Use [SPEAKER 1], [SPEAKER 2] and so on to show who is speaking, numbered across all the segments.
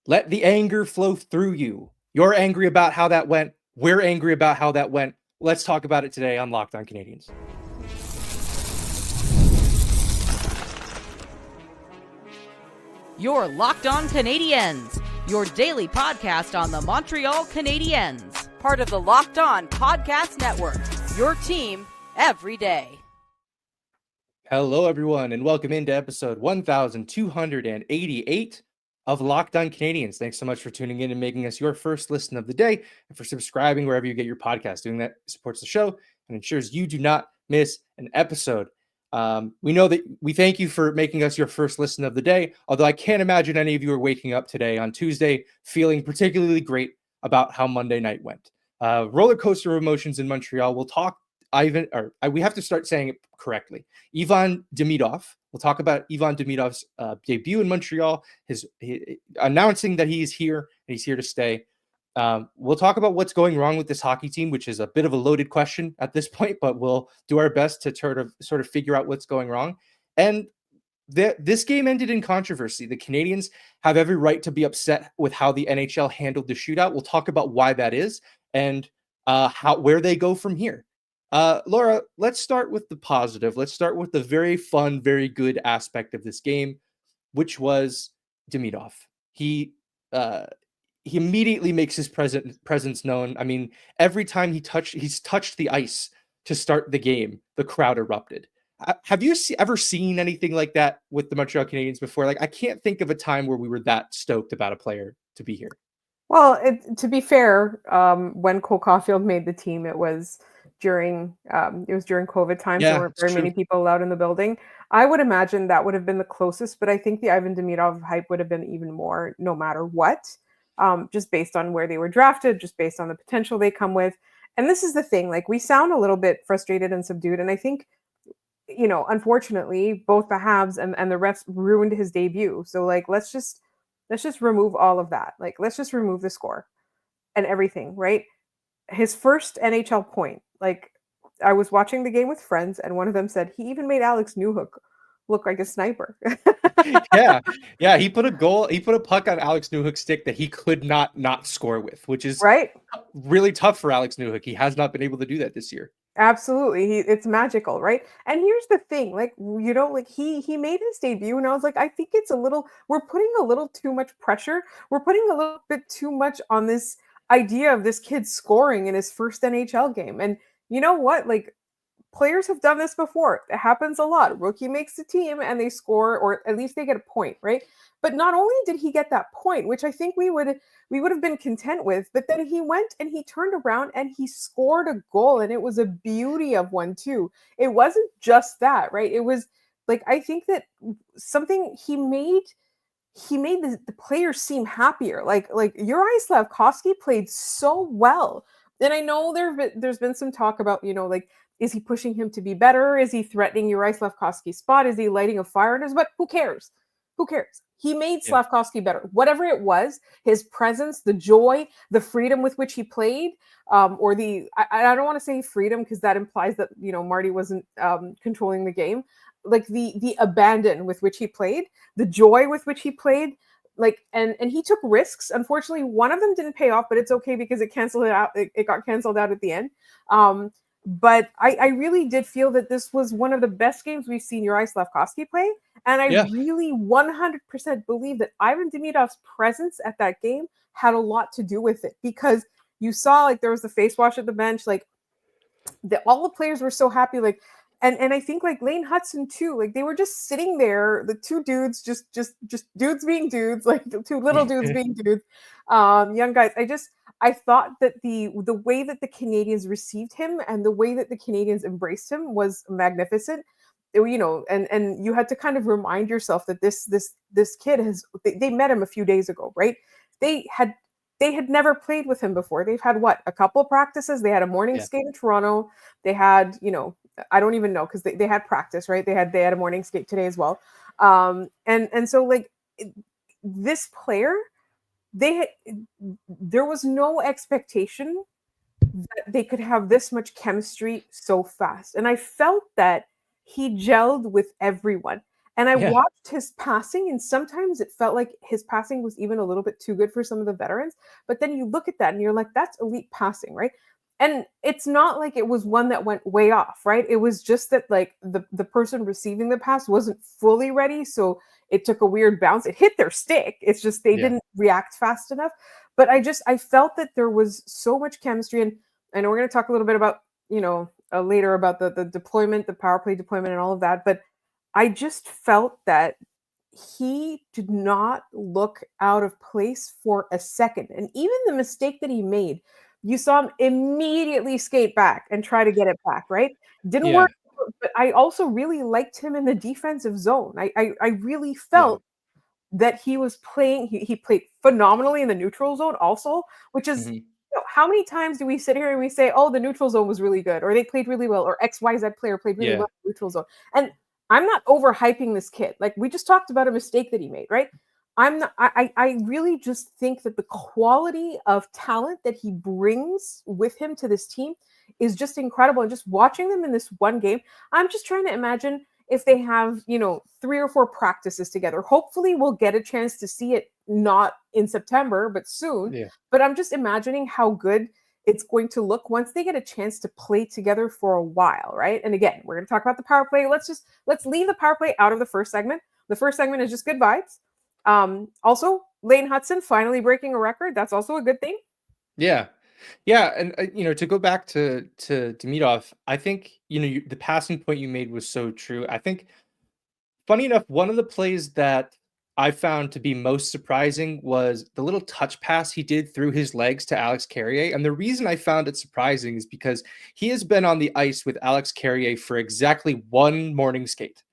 [SPEAKER 1] Let the anger flow through you. You're angry about how that went. We're angry about how that went. Let's talk about it today on Locked On Canadiens.
[SPEAKER 2] You're Locked On Canadiens, your daily podcast on the Montreal Canadiens. Part of the Locked On Podcast Network, your team every day.
[SPEAKER 1] Hello, everyone, and welcome into episode 1288 of Locked On Canadiens. Thanks so much for tuning in and making us your first listen of the day, and for subscribing wherever you get your podcast. Doing that supports the show and ensures you do not miss an episode. We thank you for making us your first listen of the day, although I can't imagine any of you are waking up today on Tuesday feeling particularly great about how Monday night went. Roller coaster of emotions in Montreal. We'll talk we have to start saying it correctly. Ivan Demidov. We'll talk about Ivan Demidov's debut in Montreal, his announcing that he's here and he's here to stay. We'll talk about what's going wrong with this hockey team, which is a bit of a loaded question at this point, but we'll do our best to sort of figure out what's going wrong. And this game ended in controversy. The Canadiens have every right to be upset with how the NHL handled the shootout. We'll talk about why that is and where they go from here. Laura, let's start with the positive. Let's start with the very fun, very good aspect of this game, which was Demitov. He immediately makes his presence known. I mean, every time he's touched the ice to start the game, the crowd erupted. Have you ever seen anything like that with the Montreal Canadiens before? Like, I can't think of a time where we were that stoked about a player to be here.
[SPEAKER 3] Well, to be fair, when Cole Caulfield made the team, it was during COVID time, so there weren't very many people allowed in the building. I would imagine that would have been the closest, but I think the Ivan Demidov hype would have been even more, no matter what, just based on where they were drafted, just based on the potential they come with. And this is the thing, like, we sound a little bit frustrated and subdued, and I think, unfortunately, both the Habs and the refs ruined his debut. So, like, let's just remove all of that. Like, let's just remove the score and everything, right? His first NHL point, like, I was watching the game with friends, and one of them said he even made Alex Newhook look like a sniper.
[SPEAKER 1] Yeah. He put a puck on Alex Newhook's stick that he could not score with, which is
[SPEAKER 3] right.
[SPEAKER 1] Really tough for Alex Newhook. He has not been able to do that this year.
[SPEAKER 3] Absolutely. It's magical, right? And here's the thing, like, he made his debut, and I was like, I think we're putting a little too much pressure. We're putting a little bit too much on this idea of this kid scoring in his first NHL game. And you know what? Like, players have done this before. It happens a lot. Rookie makes the team and they score, or at least they get a point, right? But not only did he get that point, which I think we would have been content with, but then he went and he turned around and he scored a goal, and it was a beauty of one too. It wasn't just that, right? It was like, I think that something he made the players seem happier. Like Uri Slafkovsky played so well. And I know there's been some talk about, like, is he pushing him to be better? Is he threatening Uri Slafkovsky's spot? Is he lighting a fire in his butt? Who cares? He made Slafkovsky better. Whatever it was, his presence, the joy, the freedom with which he played, I don't want to say freedom because that implies that, Marty wasn't controlling the game. Like the abandon with which he played, the joy with which he played, like, and he took risks. Unfortunately, one of them didn't pay off, but it's okay because it got canceled out at the end. But I really did feel that this was one of the best games we've seen Uri Slafkovsky play. And I really 100% believe that Ivan Demidov's presence at that game had a lot to do with it, because you saw, like, there was the face wash at the bench, like all the players were so happy, like, and I think, like, Lane Hudson too, like, they were just sitting there, the two dudes, just dudes being dudes, like the two little dudes being dudes, young guys. I thought that the way that the Canadiens received him and the way that the Canadiens embraced him was magnificent. And you had to kind of remind yourself that this kid they met him a few days ago, right? They had never played with him before. They've had a couple of practices. They had a morning skate in Toronto. They had, I don't even know, because they had practice, right? They had a morning skate today as well. And so, like, this player, there was no expectation that they could have this much chemistry so fast. And I felt that he gelled with everyone. And I
[SPEAKER 1] Yeah.
[SPEAKER 3] watched his passing, and sometimes it felt like his passing was even a little bit too good for some of the veterans. But then you look at that and you're like, that's elite passing, right? And it's not like it was one that went way off, right? It was just that like the person receiving the pass wasn't fully ready, so it took a weird bounce. It hit their stick. It's just they
[SPEAKER 1] Yeah.
[SPEAKER 3] didn't react fast enough. But I felt that there was so much chemistry, and I know we're going to talk a little bit about later about the deployment, the power play deployment, and all of that. But I just felt that he did not look out of place for a second. And even the mistake that he made, you saw him immediately skate back and try to get it back, right? Didn't
[SPEAKER 1] Yeah.
[SPEAKER 3] work. But I also really liked him in the defensive zone. I really
[SPEAKER 1] Yeah.
[SPEAKER 3] felt that he was playing, he played phenomenally in the neutral zone also, which is,
[SPEAKER 1] Mhm.
[SPEAKER 3] how many times do we sit here and we say, oh, the neutral zone was really good, or they played really well, or XYZ player played really
[SPEAKER 1] Yeah.
[SPEAKER 3] well in the neutral zone? And I'm not overhyping this kid. Like we just talked about a mistake that he made, right? I'm not, I really just think that the quality of talent that he brings with him to this team is just incredible. And just watching them in this one game, I'm just trying to imagine if they have, 3 or 4 practices together. Hopefully we'll get a chance to see it not in September, but soon.
[SPEAKER 1] Yeah.
[SPEAKER 3] But I'm just imagining how good it's going to look once they get a chance to play together for a while, right? And again, we're going to talk about the power play. Let's leave the power play out of the first segment. The first segment is just good vibes. Also, Lane Hudson finally breaking a record. That's also a good thing.
[SPEAKER 1] Yeah. Yeah, and to go back to Demidov, I think the passing point you made was so true. I think, funny enough, one of the plays that I found to be most surprising was the little touch pass he did through his legs to Alex Carrier. And the reason I found it surprising is because he has been on the ice with Alex Carrier for exactly one morning skate.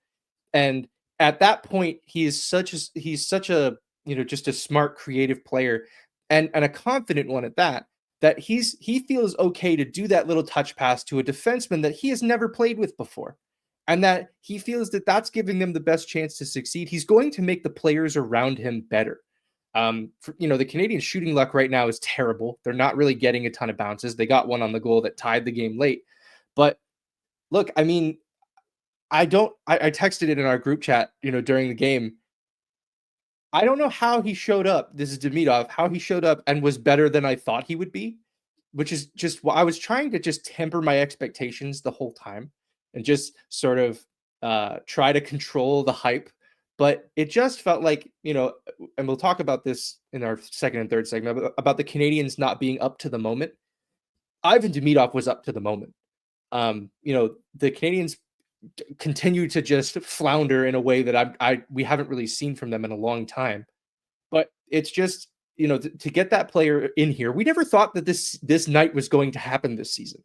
[SPEAKER 1] And at that point, he's such a just a smart, creative player, and a confident one at that. That he feels okay to do that little touch pass to a defenseman that he has never played with before, and that he feels that that's giving them the best chance to succeed. He's going to make the players around him better. The Canadian shooting luck right now is terrible. They're not really getting a ton of bounces. They got one on the goal that tied the game late, but look, I mean, I texted it in our group chat, during the game. I don't know how he showed up. This is Demitov, how he showed up and was better than I thought he would be, which is just I was trying to just temper my expectations the whole time and just sort of try to control the hype. But it just felt like, and we'll talk about this in our second and third segment about the Canadians not being up to the moment. Ivan Demidov was up to the moment. The Canadians continue to just flounder in a way that we haven't really seen from them in a long time. But it's just, to get that player in here, we never thought that this night was going to happen this season.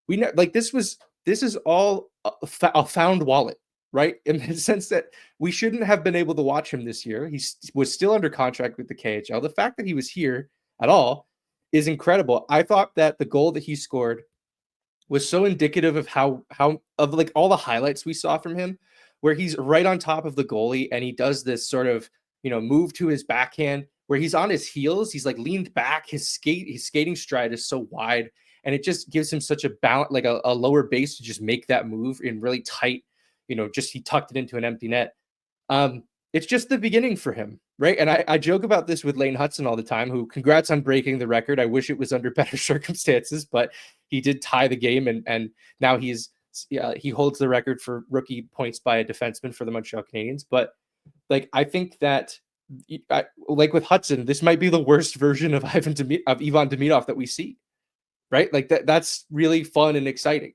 [SPEAKER 1] This is all a found wallet, right? In the sense that we shouldn't have been able to watch him this year. He was still under contract with the KHL. The fact that he was here at all is incredible. I thought that the goal that he scored was so indicative of how of like all the highlights we saw from him, where he's right on top of the goalie and he does this sort of move to his backhand where he's on his heels, he's like leaned back, his skating stride is so wide, and it just gives him such a balance, like a lower base to just make that move in really tight, just he tucked it into an empty net. It's just the beginning for him, right? And I joke about this with Lane Hudson all the time, who congrats on breaking the record. I wish it was under better circumstances, but he did tie the game, and now he holds the record for rookie points by a defenseman for the Montreal Canadiens. But like, I think that like with Hudson, this might be the worst version of Ivan Demidov that we see, right? Like that's really fun and exciting.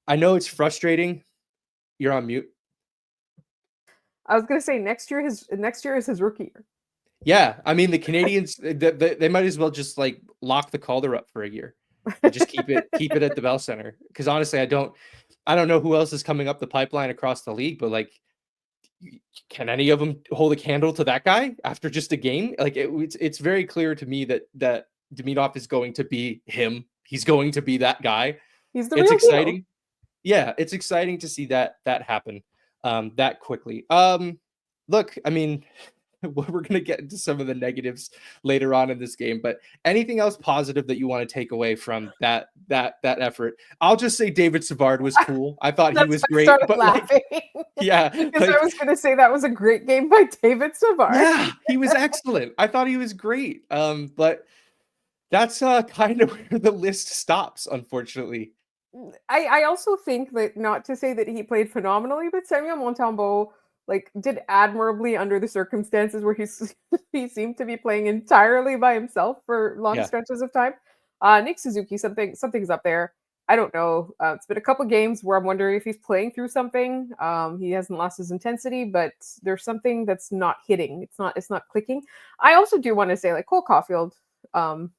[SPEAKER 1] I know it's frustrating. You're on mute.
[SPEAKER 3] I was going to say next year is his rookie year.
[SPEAKER 1] Yeah, I mean the Canadians, they might as well just like lock the Calder up for a year and just keep it at the Bell Center. Because honestly, I don't know who else is coming up the pipeline across the league, but like, can any of them hold a candle to that guy after just a game? Like it's very clear to me that Demitov is going to be him. He's going to be that guy.
[SPEAKER 3] He's the
[SPEAKER 1] It's
[SPEAKER 3] real deal.
[SPEAKER 1] exciting. Yeah, it's exciting to see that happen that quickly. Look, I mean, we're gonna get into some of the negatives later on in this game. But anything else positive that you want to take away from that effort? I'll just say David Savard was cool. I thought he
[SPEAKER 3] That's
[SPEAKER 1] was
[SPEAKER 3] why I
[SPEAKER 1] great,
[SPEAKER 3] started
[SPEAKER 1] but
[SPEAKER 3] laughing.
[SPEAKER 1] yeah,
[SPEAKER 3] Because I was going to say that was a great game by David Savard.
[SPEAKER 1] yeah, he was excellent. I thought he was great. But that's kind of where the list stops, unfortunately.
[SPEAKER 3] I also think that, not to say that he played phenomenally, but Samuel Montembeault did admirably under the circumstances where he seemed to be playing entirely by himself for long
[SPEAKER 1] Yeah.
[SPEAKER 3] stretches of time. Nick Suzuki, something's up there. I don't know. It's been a couple games where I'm wondering if he's playing through something. He hasn't lost his intensity, but there's something that's not hitting. It's not clicking. I also do want to say, Cole Caulfield,
[SPEAKER 1] Something's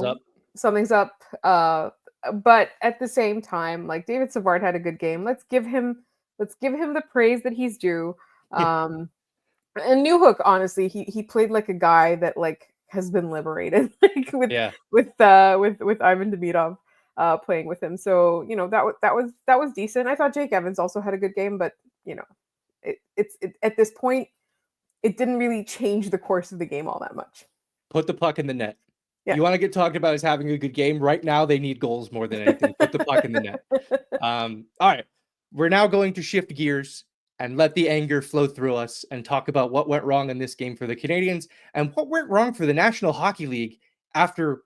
[SPEAKER 1] up.
[SPEAKER 3] something's up. But at the same time, David Savard had a good game. Let's give him the praise that he's due. And Newhook, honestly, he played like a guy that has been liberated, with
[SPEAKER 1] Yeah.
[SPEAKER 3] with Ivan Demidov playing with him. So that was decent. I thought Jake Evans also had a good game, but it's at this point, it didn't really change the course of the game all that much.
[SPEAKER 1] Put the puck in the net.
[SPEAKER 3] Yeah.
[SPEAKER 1] You want to get talked about as having a good game right now? They need goals more than anything. Put the puck in the net. All right, we're now going to shift gears and let the anger flow through us and talk about what went wrong in this game for the Canadiens and what went wrong for the National Hockey League after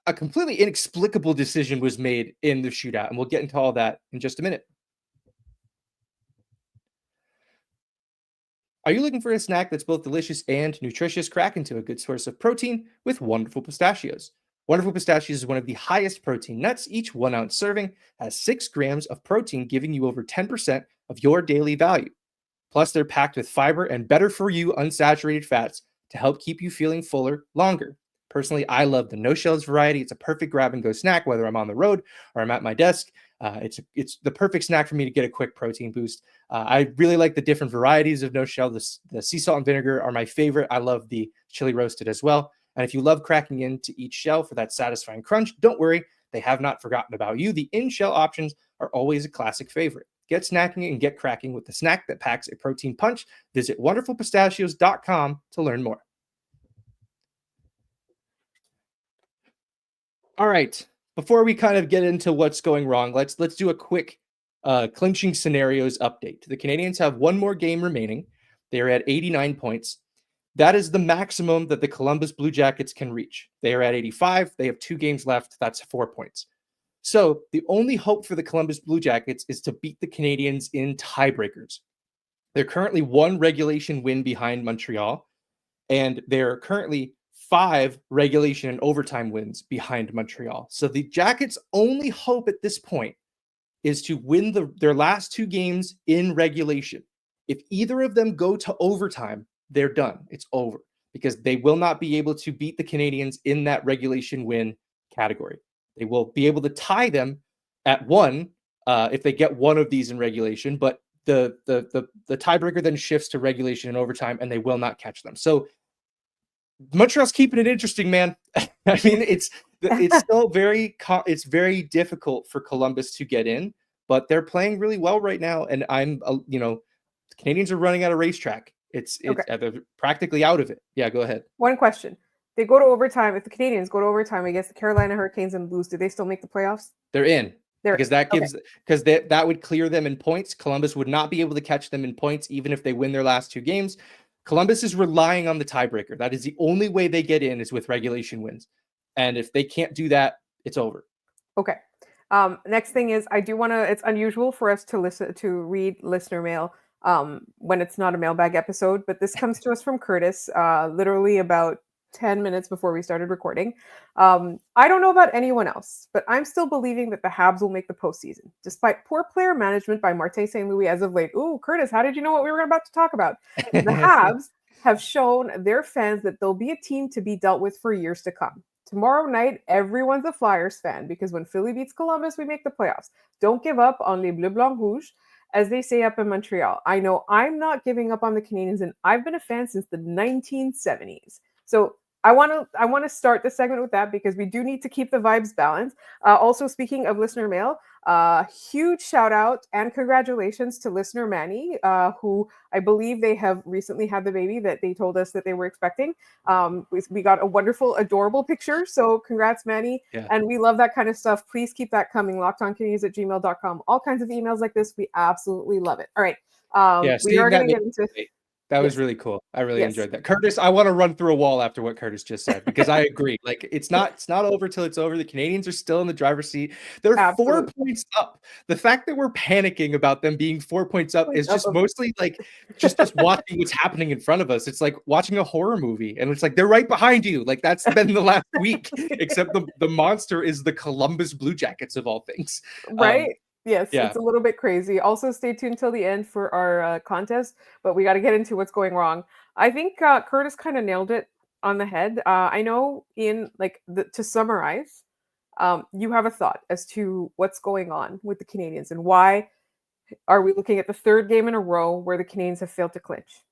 [SPEAKER 1] a completely inexplicable decision was made in the shootout. And we'll get into all that in just a minute. Are you looking for a snack that's both delicious and nutritious? Crack into a good source of protein with Wonderful Pistachios. Wonderful Pistachios is one of the highest protein nuts. Each 1 ounce serving has 6 grams of protein, giving you over 10% of your daily value. Plus, they're packed with fiber and better for you unsaturated fats to help keep you feeling fuller longer. Personally, I love the no shells variety. It's a perfect grab and go snack, whether I'm on the road or I'm at my desk. It's the perfect snack for me to get a quick protein boost. I really like the different varieties of no shell. The sea salt and vinegar are my favorite. I love the chili roasted as well. And if you love cracking into each shell for that satisfying crunch, don't worry, they have not forgotten about you. The in-shell options are always a classic favorite. Get snacking and get cracking with the snack that packs a protein punch. Visit wonderfulpistachios.com to learn more. All right, before we kind of get into what's going wrong, let's do a quick clinching scenarios update. The Canadiens have one more game remaining. They're at 89 points. That is the maximum that the Columbus Blue Jackets can reach. They are at 85. They have 2 games left. That's 4 points. So the only hope for the Columbus Blue Jackets is to beat the Canadiens in tiebreakers. They're currently 1 regulation win behind Montreal, and they're currently 5 regulation and overtime wins behind Montreal. So the Jackets' only hope at this point is to win their last 2 games in regulation. If either of them go to overtime, they're done. It's over because they will not be able to beat the Canadiens in that regulation win category. They will be able to tie them at 1 if they get one of these in regulation, but the tiebreaker then shifts to regulation and overtime, and they will not catch them. So Montreal's keeping it interesting, man. I mean, it's still it's very difficult for Columbus to get in, but they're playing really well right now. And the Canadiens are running out of racetrack. They're practically out of it. Yeah, go ahead.
[SPEAKER 3] One question. They go to overtime. If the Canadiens go to overtime against the Carolina Hurricanes and Blues, do they still make the playoffs?
[SPEAKER 1] They're in. Because that would clear them in points. Columbus would not be able to catch them in points, even if they win their last 2 games. Columbus is relying on the tiebreaker. That is the only way they get in, is with regulation wins. And if they can't do that, it's over.
[SPEAKER 3] Okay. Next thing is, I do want to, it's unusual for us to read listener mail when it's not a mailbag episode, but this comes to us from Curtis, literally about 10 minutes before we started recording. I don't know about anyone else, but I'm still believing that the Habs will make the postseason, despite poor player management by Martin St. Louis as of late. Ooh, Curtis, how did you know what we were about to talk about? The Habs have shown their fans that they'll be a team to be dealt with for years to come. Tomorrow night, everyone's a Flyers fan, because when Philly beats Columbus, we make the playoffs. Don't give up on les Bleu Blanc Rouge, as they say up in Montreal. I know I'm not giving up on the Canadiens, and I've been a fan since the 1970s. So I want to start the segment with that because we do need to keep the vibes balanced. Also, speaking of listener mail, huge shout out and congratulations to listener Manny, who I believe they have recently had the baby that they told us that they were expecting. We got a wonderful, adorable picture. So congrats, Manny.
[SPEAKER 1] Yeah.
[SPEAKER 3] And we love that kind of stuff. Please keep that coming. LockedOnCanadiens@gmail.com. All kinds of emails like this. We absolutely love it. All right.
[SPEAKER 1] Yeah,
[SPEAKER 3] We are
[SPEAKER 1] seeing
[SPEAKER 3] going
[SPEAKER 1] that
[SPEAKER 3] to get into.
[SPEAKER 1] that was
[SPEAKER 3] Yes.
[SPEAKER 1] really cool. I really
[SPEAKER 3] Yes.
[SPEAKER 1] enjoyed that. Curtis, I want to run through a wall after what Curtis just said because I agree. Like it's not over till it's over. The Canadiens are still in the driver's seat. They're 4
[SPEAKER 3] Absolutely.
[SPEAKER 1] points up. The fact that we're panicking about them being 4 points up is just
[SPEAKER 3] Up.
[SPEAKER 1] mostly like just us watching what's happening in front of us. It's like watching a horror movie, and it's like they're right behind you. Like that's been the last week, except the monster is the Columbus Blue Jackets of all things.
[SPEAKER 3] Right? Yes,
[SPEAKER 1] yeah.
[SPEAKER 3] it's a little bit crazy. Also, stay tuned till the end for our contest, but we got to get into what's going wrong. I think Curtis kind of nailed it on the head. I know, Ian, like to summarize, you have a thought as to what's going on with the Canadiens and why are we looking at the third game in a row where the Canadiens have failed to clinch?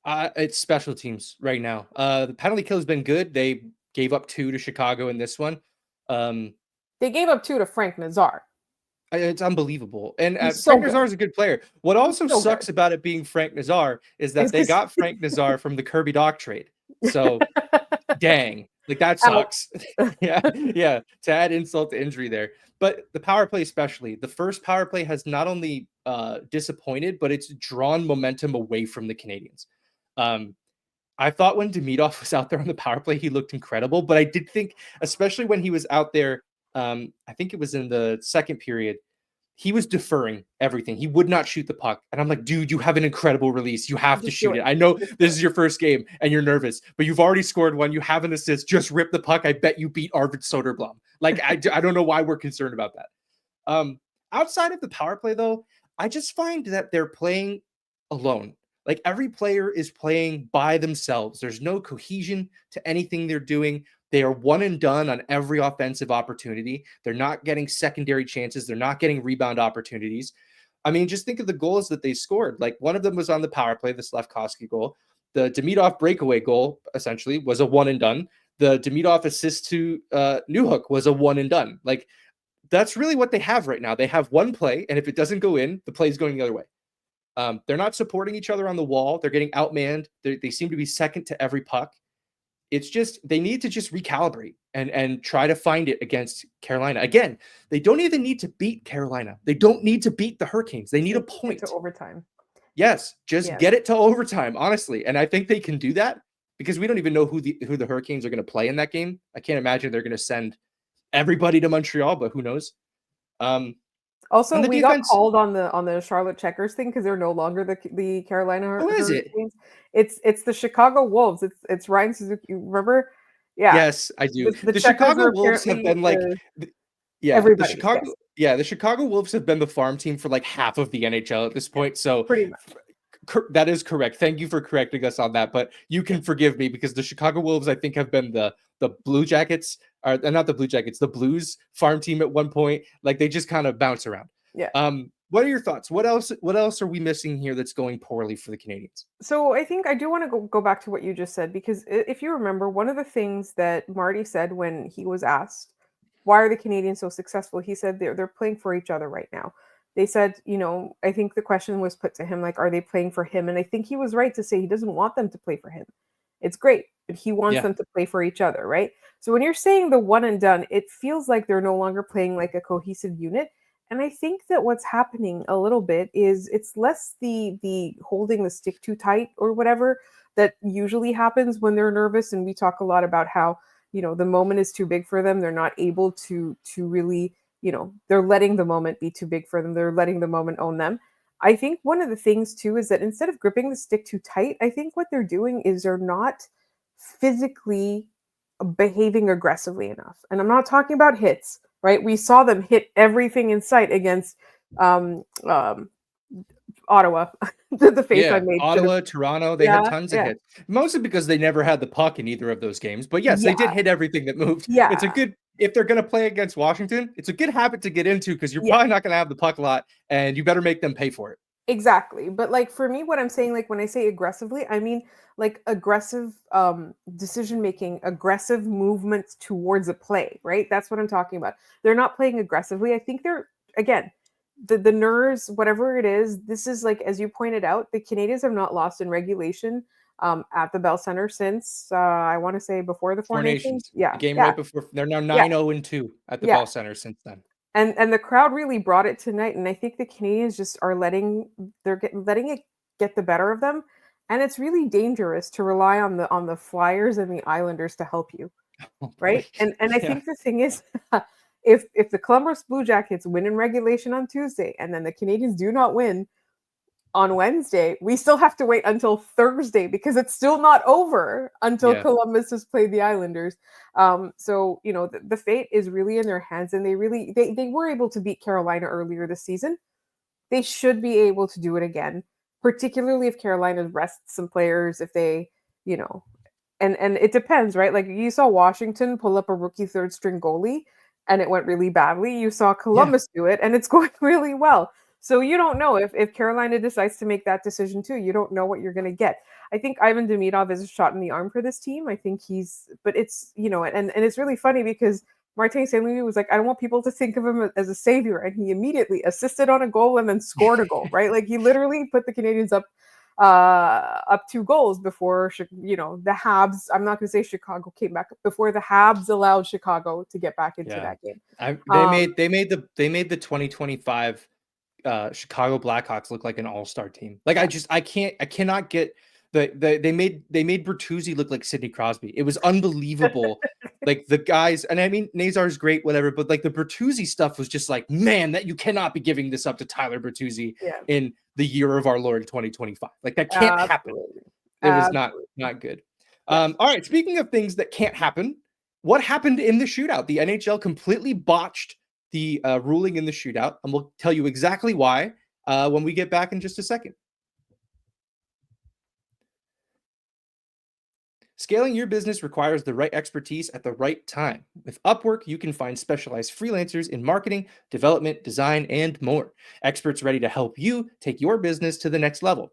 [SPEAKER 1] It's special teams right now. The penalty kill has been good. They gave up 2 to Chicago in this one.
[SPEAKER 3] They gave up 2 to Frank Nazar.
[SPEAKER 1] It's unbelievable. And
[SPEAKER 3] He's
[SPEAKER 1] Frank
[SPEAKER 3] so
[SPEAKER 1] Nazar
[SPEAKER 3] good.
[SPEAKER 1] is a good player. What also
[SPEAKER 3] so
[SPEAKER 1] sucks
[SPEAKER 3] good.
[SPEAKER 1] about it being Frank Nazar is that
[SPEAKER 3] It's
[SPEAKER 1] they
[SPEAKER 3] 'cause-
[SPEAKER 1] got Frank Nazar from the Kirby Doc trade. So dang, like that
[SPEAKER 3] Ouch.
[SPEAKER 1] sucks. yeah, to add insult to injury there. But the power play, especially the first power play, has not only disappointed, but it's drawn momentum away from the Canadiens. I thought when Demitov was out there on the power play, he looked incredible. But I did think, especially when he was out there, I think it was in the second period, he was deferring everything. He would not shoot the puck. And I'm like, dude, you have an incredible release. You have to
[SPEAKER 3] Just do
[SPEAKER 1] shoot it.
[SPEAKER 3] it.
[SPEAKER 1] I know
[SPEAKER 3] Just do
[SPEAKER 1] this is your first game and you're nervous, but you've already scored one. You have an assist. Just rip the puck. I bet you beat Arvid Soderblom. Like, I don't know why we're concerned about that. Outside of the power play, though, I just find that they're playing alone. Like every player is playing by themselves. There's no cohesion to anything they're doing. They are one and done on every offensive opportunity. They're not getting secondary chances. They're not getting rebound opportunities. I mean, just think of the goals that they scored. Like one of them was on the power play, the Slafkovsky goal. The Demitov breakaway goal, essentially, was a one and done. The Demitov assist to Newhook was a one and done. Like that's really what they have right now. They have one play, and if it doesn't go in, the play is going the other way. They're not supporting each other on the wall. They're getting outmanned. They seem to be second to every puck. It's just they need to just recalibrate and try to find it against Carolina. Again, they don't even need to beat Carolina. They don't need to beat the Hurricanes. They need a point.
[SPEAKER 3] To overtime.
[SPEAKER 1] Yes, just get it to overtime, honestly. And I think they can do that because we don't even know who the Hurricanes are going to play in that game. I can't imagine they're going to send everybody to Montreal, but who knows?
[SPEAKER 3] Also, we
[SPEAKER 1] defense,
[SPEAKER 3] got called on the Charlotte Checkers thing because they're no longer the Carolina
[SPEAKER 1] who is it?
[SPEAKER 3] Hurricanes. It's the Chicago Wolves. It's Ryan Suzuki. Remember? Yeah.
[SPEAKER 1] Yes, I do.
[SPEAKER 3] The
[SPEAKER 1] The
[SPEAKER 3] Checkers
[SPEAKER 1] Chicago
[SPEAKER 3] are
[SPEAKER 1] Wolves have been like,
[SPEAKER 3] everybody.
[SPEAKER 1] The Chicago Wolves have been the farm team for like half of the NHL at this point. So
[SPEAKER 3] pretty much.
[SPEAKER 1] That is correct. Thank you for correcting us on that. But you can forgive me because the Chicago Wolves, I think, have been the Blue Jackets, or not the Blue Jackets, the Blues farm team at one point. Like they just kind of bounce around.
[SPEAKER 3] Yeah.
[SPEAKER 1] What are your thoughts? What else are we missing here that's going poorly for the Canadiens?
[SPEAKER 3] So I think I do want to go back to what you just said, because if you remember, one of the things that Marty said when he was asked, why are the Canadiens so successful? He said they're playing for each other right now. They said, I think the question was put to him, like, are they playing for him? And I think he was right to say he doesn't want them to play for him. It's great, but he wants them to play for each other, right? So when you're saying the one and done, it feels like they're no longer playing like a cohesive unit. And I think that what's happening a little bit is it's less the holding the stick too tight or whatever that usually happens when they're nervous. And we talk a lot about how, the moment is too big for them. They're not able to really, they're letting the moment be too big for them. They're letting the moment own them. I think one of the things too is that instead of gripping the stick too tight, I think what they're doing is they're not physically behaving aggressively enough. And I'm not talking about hits, right? We saw them hit everything in sight against Ottawa. The face I made.
[SPEAKER 1] Ottawa, Toronto, they had tons of hits. Mostly because they never had the puck in either of those games. But yes, they did hit everything that moved.
[SPEAKER 3] Yeah.
[SPEAKER 1] It's a good, if they're going to play against Washington, it's a good habit to get into because you're probably not going to have the puck a lot and you better make them pay for it.
[SPEAKER 3] Exactly. But like for me, what I'm saying, like when I say aggressively, I mean like aggressive decision making, aggressive movements towards a play, right? That's what I'm talking about. They're not playing aggressively. I think they're again the nerves, whatever it is, this is like as you pointed out, the Canadians have not lost in regulation at the Bell Center since I want to say before the Four
[SPEAKER 1] Four
[SPEAKER 3] Nations.
[SPEAKER 1] Nations. The
[SPEAKER 3] Yeah,
[SPEAKER 1] game
[SPEAKER 3] yeah,
[SPEAKER 1] right before they're now
[SPEAKER 3] yeah,
[SPEAKER 1] 9-0-2 at the
[SPEAKER 3] yeah.
[SPEAKER 1] Bell Center since then.
[SPEAKER 3] And the crowd really brought it tonight, and I think the Canadians just are letting it get the better of them, and it's really dangerous to rely on the Flyers and the Islanders to help you,
[SPEAKER 1] Oh boy.
[SPEAKER 3] right? And I
[SPEAKER 1] Yeah.
[SPEAKER 3] think the thing is, if the Columbus Blue Jackets win in regulation on Tuesday, and then the Canadians do not win on Wednesday, we still have to wait until Thursday because it's still not over until
[SPEAKER 1] Yeah.
[SPEAKER 3] Columbus has played the Islanders. So you know the fate is really in their hands, and they were able to beat Carolina earlier this season. They should be able to do it again, particularly if Carolina rests some players. If they, you know, and it depends, right? Like you saw Washington pull up a rookie third string goalie and it went really badly. You saw
[SPEAKER 1] Yeah.
[SPEAKER 3] Columbus do it and it's going really well. So you don't know if Carolina decides to make that decision too. You don't know what you're going to get. I think Ivan Demidov is a shot in the arm for this team. I think but it's, and it's really funny because Martin St. Louis was like, I don't want people to think of him as a savior. And he immediately assisted on a goal and then scored a goal, right? Like he literally put the Canadians up 2 goals before the Habs. I'm not going to say Chicago came back before the Habs allowed Chicago to get back into
[SPEAKER 1] Yeah.
[SPEAKER 3] that game.
[SPEAKER 1] They made the 2025 Chicago Blackhawks look like an all-star team. Like
[SPEAKER 3] Yeah.
[SPEAKER 1] I cannot get they made Bertuzzi look like Sidney Crosby. It was unbelievable. Like the guys, and I mean Nazar's great, whatever, but like the Bertuzzi stuff was just like, man, that you cannot be giving this up to Tyler Bertuzzi
[SPEAKER 3] Yeah,
[SPEAKER 1] in the year of our Lord 2025. Like that can't happen.
[SPEAKER 3] absolutely,
[SPEAKER 1] It was not
[SPEAKER 3] absolutely.
[SPEAKER 1] good.
[SPEAKER 3] Yes.
[SPEAKER 1] All right. Speaking of things that can't happen, what happened in the shootout? The NHL completely botched the ruling in the shootout, and we'll tell you exactly why when we get back in just a second. Scaling your business requires the right expertise at the right time. With Upwork, you can find specialized freelancers in marketing, development, design, and more. Experts ready to help you take your business to the next level.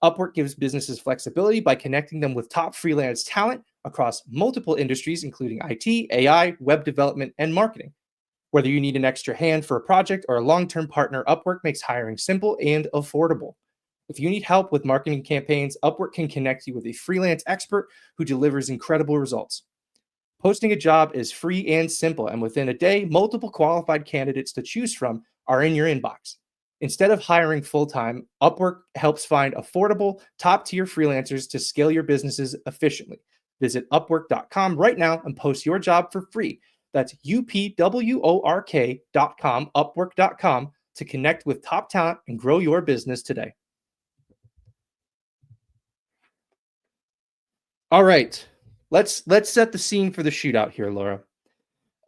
[SPEAKER 1] Upwork gives businesses flexibility by connecting them with top freelance talent across multiple industries, including IT, AI, web development, and marketing. Whether you need an extra hand for a project or a long-term partner, Upwork makes hiring simple and affordable. If you need help with marketing campaigns, Upwork can connect you with a freelance expert who delivers incredible results. Posting a job is free and simple, and within a day, multiple qualified candidates to choose from are in your inbox. Instead of hiring full-time, Upwork helps find affordable, top-tier freelancers to scale your businesses efficiently. Visit upwork.com right now and post your job for free. That's upwork.com, upwork.com, to connect with top talent and grow your business today. All right, let's set the scene for the shootout here, Laura.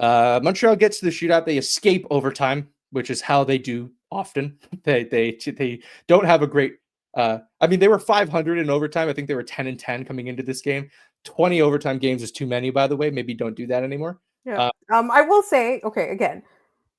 [SPEAKER 1] Montreal gets to the shootout. They escape overtime, which is how they do often. They don't have a great. I mean, they were 500 in overtime. I think they were 10-10 coming into this game. 20 overtime games is too many, by the way. Maybe don't do that anymore.
[SPEAKER 3] Yeah. I will say, okay, again,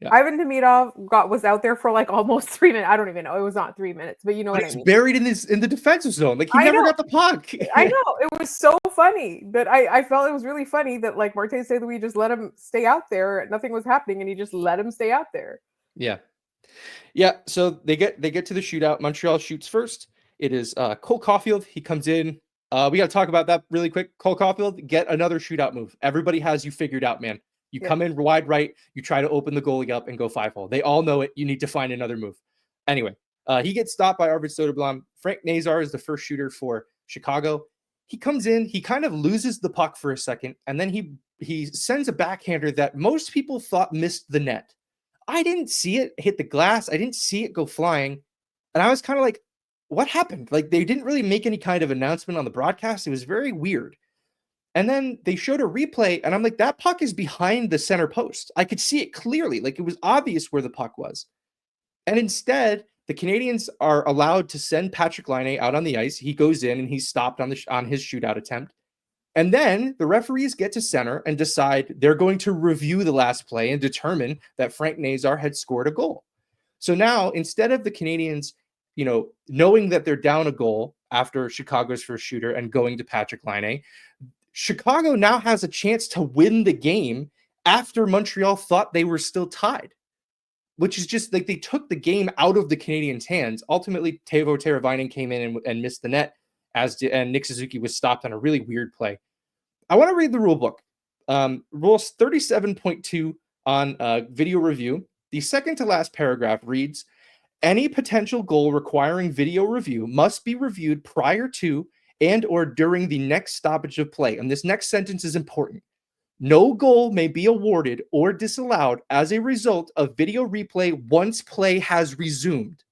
[SPEAKER 1] Yeah.
[SPEAKER 3] Ivan Demidov was out there for like almost 3 minutes. I don't even know. It was not 3 minutes, but you know
[SPEAKER 1] But
[SPEAKER 3] what I
[SPEAKER 1] he's
[SPEAKER 3] mean.
[SPEAKER 1] buried in the defensive zone. Like he
[SPEAKER 3] I
[SPEAKER 1] never
[SPEAKER 3] know.
[SPEAKER 1] got the puck.
[SPEAKER 3] I know. It was so funny, but I felt it was really funny that like Martin St. Louis just let him stay out there. Nothing was happening, and he just let him stay out there.
[SPEAKER 1] Yeah. Yeah. So they get to the shootout. Montreal shoots first. It is Cole Caulfield. He comes in. We got to talk about that really quick. Cole Caulfield, get another shootout move. Everybody has you figured out, man. You come in wide right. You try to open the goalie up and go 5-hole. They all know it. You need to find another move. Anyway, he gets stopped by Arvid Soderblom. Frank Nazar is the first shooter for Chicago. He comes in. He kind of loses the puck for a second, and then he sends a backhander that most people thought missed the net. I didn't see it hit the glass. I didn't see it go flying. And I was kind of like, what happened? Like they didn't really make any kind of announcement on the broadcast. It was very weird. And then they showed a replay, and I'm like, that puck is behind the center post. I could see it clearly. Like it was obvious where the puck was. And instead, the Canadians are allowed to send Patrick Laine out on the ice. He goes in and he's stopped on his shootout attempt. And then the referees get to center and decide they're going to review the last play and determine that Frank Nazar had scored a goal. So now, instead of the Canadians knowing that they're down a goal after Chicago's first shooter and going to Patrick Laine, Chicago now has a chance to win the game after Montreal thought they were still tied, which is just like they took the game out of the Canadiens' hands. Ultimately, Teuvo Teravainen came in and missed the net, and Nick Suzuki was stopped on a really weird play. I want to read the rule book. Rules 37.2 on video review. The second to last paragraph reads, any potential goal requiring video review must be reviewed prior to and or during the next stoppage of play. And this next sentence is important. No goal may be awarded or disallowed as a result of video replay once play has resumed.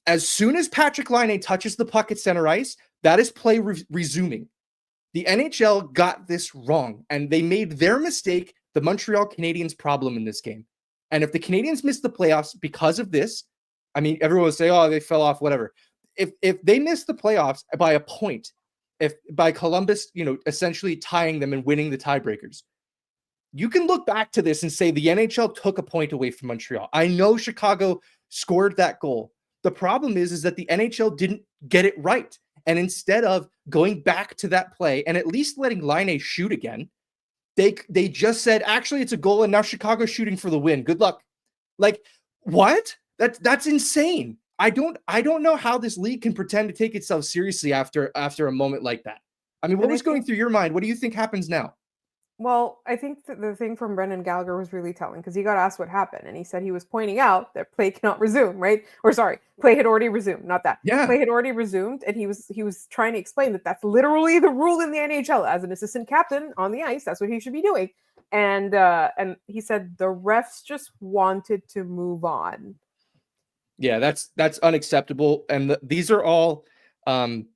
[SPEAKER 1] As soon as Patrick Laine touches the puck at center ice, that is play resuming. The NHL got this wrong, and they made their mistake the Montreal Canadiens problem in this game. And if the Canadiens missed the playoffs because of this, I mean, everyone will say, oh, they fell off, whatever. If they missed the playoffs by a point, if by Columbus, essentially tying them and winning the tiebreakers, you can look back to this and say the NHL took a point away from Montreal. I know Chicago scored that goal. The problem is that the NHL didn't get it right. And instead of going back to that play and at least letting Laine shoot again, they just said, actually, it's a goal, and now Chicago's shooting for the win. Good luck. Like, what? That's insane. I don't know how this league can pretend to take itself seriously after a moment like that. I mean, what was going through your mind? What do you think happens now?
[SPEAKER 3] Well, I think the thing from Brendan Gallagher was really telling, because he got asked what happened, and he said he was pointing out that play cannot resume, right? Or sorry, play had already resumed, not that.
[SPEAKER 1] Yeah.
[SPEAKER 3] Play had already resumed, and he was trying to explain that that's literally the rule in the NHL. As an assistant captain on the ice, that's what he should be doing. And he said the refs just wanted to move on.
[SPEAKER 1] Yeah, that's unacceptable. And these are all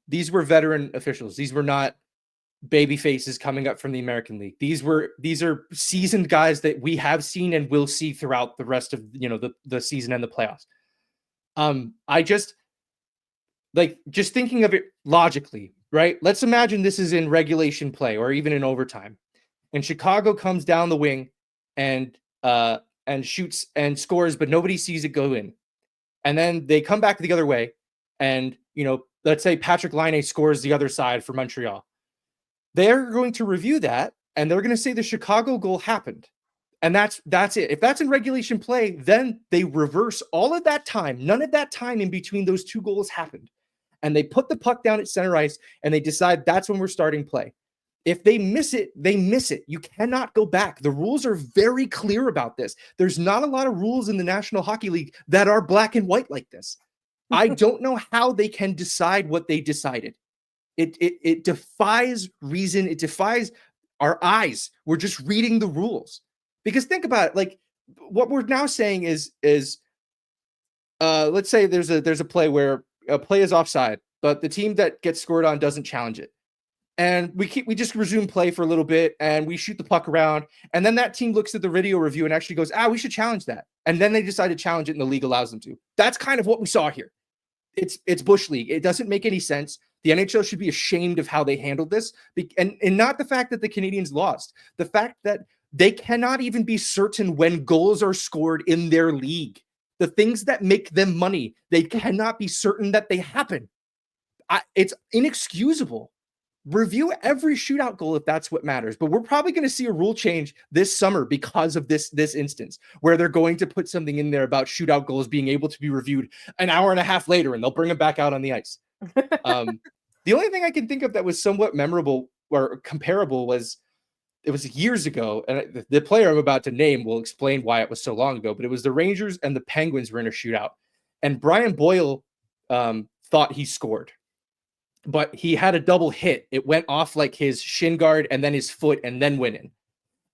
[SPEAKER 1] these were veteran officials. These were not baby faces coming up from the American League. These are seasoned guys that we have seen and will see throughout the rest of the season and the playoffs. I just thinking of it logically, right? Let's imagine this is in regulation play or even in overtime, and Chicago comes down the wing and shoots and scores, but nobody sees it go in. And then they come back the other way, and let's say Patrick Laine scores the other side for Montreal. They're going to review that, and they're going to say the Chicago goal happened. And that's it. If that's in regulation play, then they reverse all of that time. None of that time in between those two goals happened. And they put the puck down at center ice, and they decide that's when we're starting play. If they miss it, they miss it. You cannot go back. The rules are very clear about this. There's not a lot of rules in the National Hockey League that are black and white like this. I don't know how they can decide what they decided. It defies reason. It defies our eyes. We're just reading the rules. Because think about it, like what we're now saying is let's say there's a play where a play is offside, but the team that gets scored on doesn't challenge it. And we just resume play for a little bit, and we shoot the puck around, and then that team looks at the video review and actually goes, we should challenge that. And then they decide to challenge it, and the league allows them to. That's kind of what we saw here. It's Bush League. It doesn't make any sense. The NHL should be ashamed of how they handled this, and not the fact that the Canadiens lost, the fact that they cannot even be certain when goals are scored in their league. The things that make them money, they cannot be certain that they happen. It's inexcusable. Review every shootout goal if that's what matters. But we're probably going to see a rule change this summer because of this instance, where they're going to put something in there about shootout goals being able to be reviewed an hour and a half later, and they'll bring them back out on the ice. The only thing I can think of that was somewhat memorable or comparable was it was years ago, and the player I'm about to name will explain why it was so long ago, but it was the Rangers and the Penguins were in a shootout, and Brian Boyle thought he scored. But he had a double hit. It went off like his shin guard and then his foot and then went in.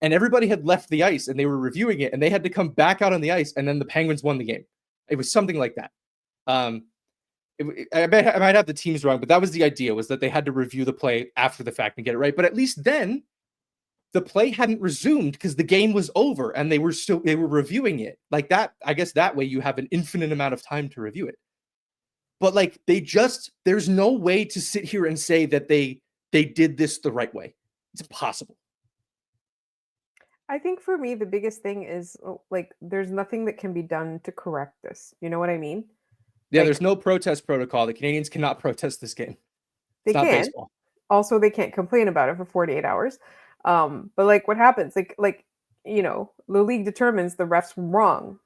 [SPEAKER 1] And everybody had left the ice and they were reviewing it, and they had to come back out on the ice, and then the Penguins won the game. It was something like that. I might have the teams wrong, but that was the idea, was that they had to review the play after the fact and get it right. But at least then the play hadn't resumed because the game was over and they were reviewing it like that. I guess that way you have an infinite amount of time to review it. But like there's no way to sit here and say that they did this the right way. It's impossible.
[SPEAKER 3] I think for me, the biggest thing is like, there's nothing that can be done to correct this. You know what I mean?
[SPEAKER 1] Yeah,
[SPEAKER 3] Like,
[SPEAKER 1] there's no protest protocol. The Canadians cannot protest this game.
[SPEAKER 3] they
[SPEAKER 1] It's not
[SPEAKER 3] can't.
[SPEAKER 1] baseball.
[SPEAKER 3] Also, they can't complain about it for 48 hours. But like, what happens? Like the league determines the refs wrong.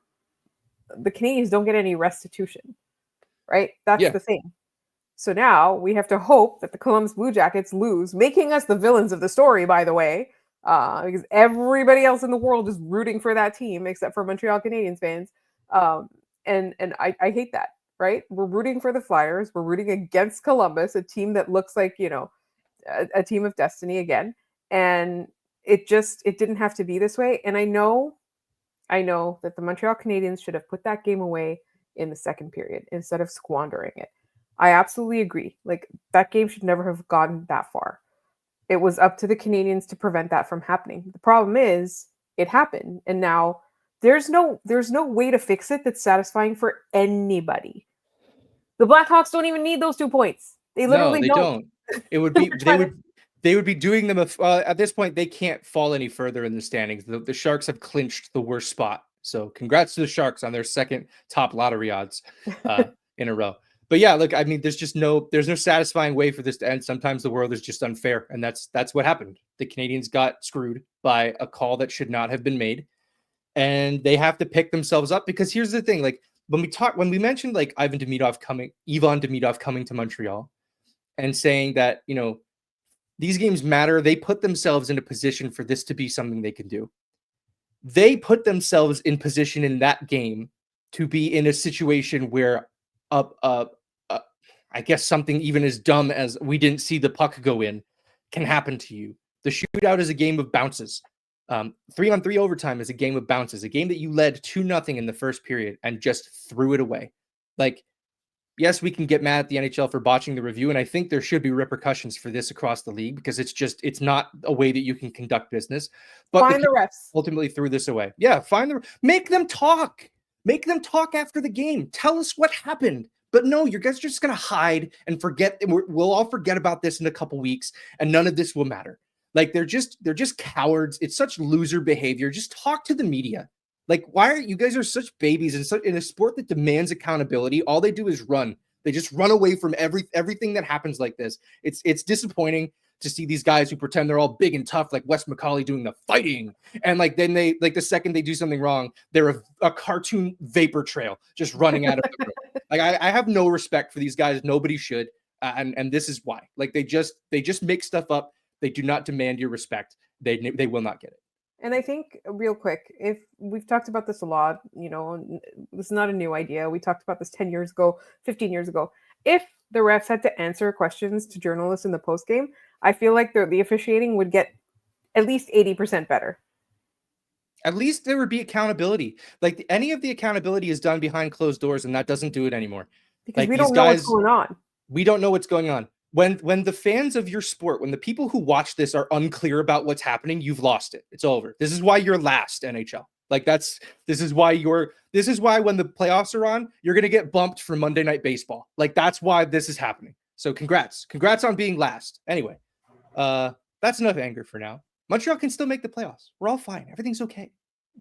[SPEAKER 3] The Canadians don't get any restitution, right? That's
[SPEAKER 1] Yeah.
[SPEAKER 3] the thing. So now we have to hope that the Columbus Blue Jackets lose, making us the villains of the story, by the way, because everybody else in the world is rooting for that team except for Montreal Canadiens fans. And I hate that, right? We're rooting for the Flyers. We're rooting against Columbus, a team that looks like, a team of destiny again. And it didn't have to be this way. And I know that the Montreal Canadiens should have put that game away in the second period instead of squandering it. I absolutely agree. Like, that game should never have gotten that far. It was up to the Canadians to prevent that from happening. The problem is it happened, and now there's no way to fix it that's satisfying for anybody. The Blackhawks don't even need those 2 points. They
[SPEAKER 1] No,
[SPEAKER 3] literally
[SPEAKER 1] they
[SPEAKER 3] don't.
[SPEAKER 1] don't. It would
[SPEAKER 3] They're
[SPEAKER 1] be
[SPEAKER 3] trying to
[SPEAKER 1] they would be doing them at this point. They can't fall any further in the standings. The Sharks have clinched the worst spot. So congrats to the Sharks on their second top lottery odds in a row. But yeah, look, I mean, there's no satisfying way for this to end. Sometimes the world is just unfair, and that's what happened. The Canadians got screwed by a call that should not have been made, and they have to pick themselves up. Because here's the thing: like when we mentioned like Ivan Demidov coming to Montreal and saying that these games matter, they put themselves in a position for this to be something they can do. They put themselves in position in that game to be in a situation where I guess something even as dumb as we didn't see the puck go in can happen to you. The shootout is a game of bounces. 3-on-3 overtime is a game of bounces, a game that you led 2-0 in the first period and just threw it away. Like, yes, we can get mad at the NHL for botching the review, and I think there should be repercussions for this across the league because it's not a way that you can conduct business. But
[SPEAKER 3] find the refs.
[SPEAKER 1] ultimately threw this away. Yeah, make them talk. Make them talk after the game. Tell us what happened. But no, you guys are just going to hide and forget. And we'll all forget about this in a couple weeks, and none of this will matter. Like, they're just cowards. It's such loser behavior. Just talk to the media. Like, why are you guys are such babies in a sport that demands accountability? All they do is run. They just run away from everything that happens like this. It's disappointing to see these guys who pretend they're all big and tough, like Wes McCauley doing the fighting. And like, then they, like, the second they do something wrong, they're a cartoon vapor trail just running out of the room. Like, I have no respect for these guys. Nobody should. And this is why. Like, they just make stuff up. They do not demand your respect. They will not get it.
[SPEAKER 3] And I think, real quick, if we've talked about this a lot, this is not a new idea. We talked about this 10 years ago, 15 years ago. If the refs had to answer questions to journalists in the post game, I feel like the officiating would get at least 80% better.
[SPEAKER 1] At least there would be accountability. Like, any of the accountability is done behind closed doors, and that doesn't do it anymore.
[SPEAKER 3] Because
[SPEAKER 1] like,
[SPEAKER 3] we don't know what's going on.
[SPEAKER 1] We don't know what's going on. When the fans of your sport, when the people who watch this are unclear about what's happening, you've lost it. It's over. This is why you're last, NHL. Like, this is why when the playoffs are on, you're going to get bumped for Monday Night Baseball. Like, that's why this is happening. So congrats on being last. Anyway, that's enough anger for now. Montreal can still make the playoffs. We're all fine. Everything's okay.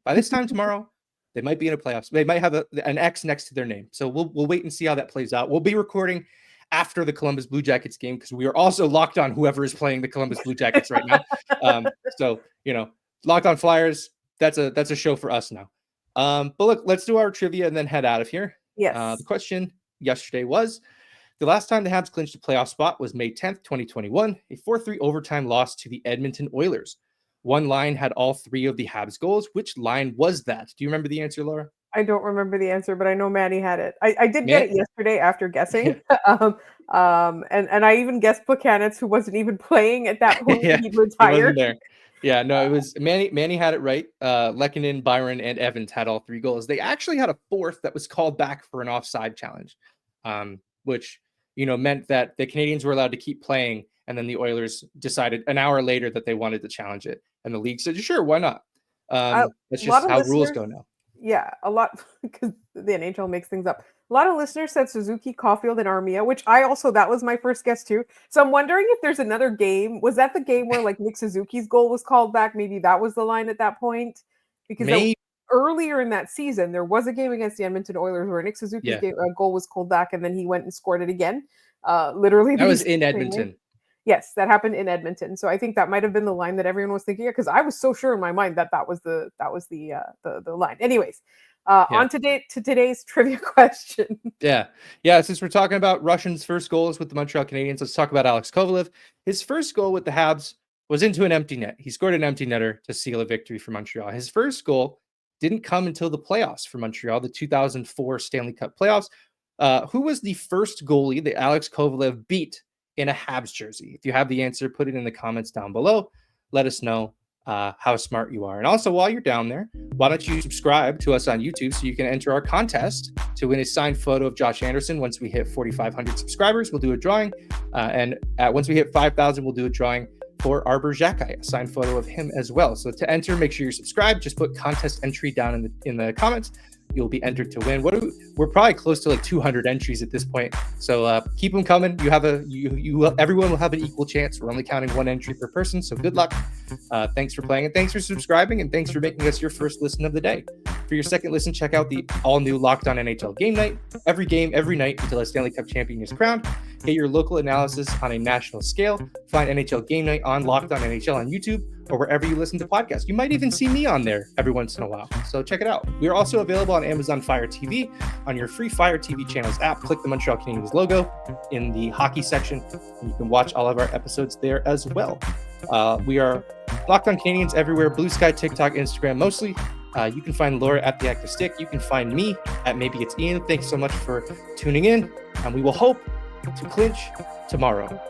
[SPEAKER 1] By this time tomorrow, they might be in a playoffs. They might have an X next to their name. So we'll wait and see how that plays out. We'll be recording after the Columbus Blue Jackets game because we are also locked on whoever is playing the Columbus Blue Jackets right now. So Locked on Flyers. That's a show for us now. But look, let's do our trivia and then head out of here.
[SPEAKER 3] Yes.
[SPEAKER 1] The question yesterday was, the last time the Habs clinched a playoff spot was May 10th, 2021, a 4-3 overtime loss to the Edmonton Oilers. One line had all three of the Habs goals. Which line was that? Do you remember the answer, Laura?
[SPEAKER 3] I don't remember the answer, but I know Maddie had it. I did get it yesterday after guessing. And I even guessed Plekanec, who wasn't even playing at that point.
[SPEAKER 1] Yeah,
[SPEAKER 3] he retired.
[SPEAKER 1] He wasn't there. Yeah, no, it was Manny had it right. Lehkonen, Byron, and Evans had all three goals. They actually had a fourth that was called back for an offside challenge, which meant that the Canadians were allowed to keep playing, and then the Oilers decided an hour later that they wanted to challenge it, and the league said, "Sure, why not?" That's just how rules go now.
[SPEAKER 3] Yeah, a lot, because the NHL makes things up. A lot of listeners said Suzuki, Caulfield, and Armia, which that was my first guess too. So I'm wondering if there's another game. Was that the game where like Nick Suzuki's goal was called back? Maybe that was the line at that point. Because
[SPEAKER 1] maybe
[SPEAKER 3] earlier in that season, there was a game against the Edmonton Oilers where Nick Suzuki's goal was called back, and then he went and scored it again. Literally,
[SPEAKER 1] that was in Edmonton.
[SPEAKER 3] Yes, that happened in Edmonton. So I think that might have been the line that everyone was thinking of, because I was so sure in my mind that was the line. Anyways, on to today's trivia question.
[SPEAKER 1] Yeah. Since we're talking about Russian's first goals with the Montreal Canadiens, let's talk about Alex Kovalev. His first goal with the Habs was into an empty net. He scored an empty netter to seal a victory for Montreal. His first goal didn't come until the playoffs for Montreal, the 2004 Stanley Cup playoffs. Who was the first goalie that Alex Kovalev beat in a Habs jersey? If you have the answer, put it in the comments down below. Let us know how smart you are. And also, while you're down there, why don't you subscribe to us on YouTube so you can enter our contest to win a signed photo of Josh Anderson. Once we hit 4,500 subscribers, we'll do a drawing. And once we hit 5,000, we'll do a drawing for Arbor Xhekaj, a signed photo of him as well. So to enter, make sure you're subscribed. Just put contest entry down in the comments. You'll be entered to win. We're probably close to like 200 entries at this point. So keep them coming. Everyone will have an equal chance. We're only counting one entry per person. So good luck. Thanks for playing, and thanks for subscribing, and thanks for making us your first listen of the day. For your second listen, check out the all new Locked On NHL Game Night. Every game, every night until a Stanley Cup champion is crowned. Get your local analysis on a national scale. Find NHL Game Night on Locked On NHL on YouTube or wherever you listen to podcasts. You might even see me on there every once in a while. So check it out. We are also available on Amazon Fire TV on your free Fire TV channels app. Click the Montreal Canadiens logo in the hockey section, and you can watch all of our episodes there as well. We are Locked On Canadiens everywhere: Blue Sky, TikTok, Instagram mostly. You can find Laura at The Active Stick. You can find me at Maybe It's Ian. Thanks so much for tuning in, and we will hope to clinch tomorrow.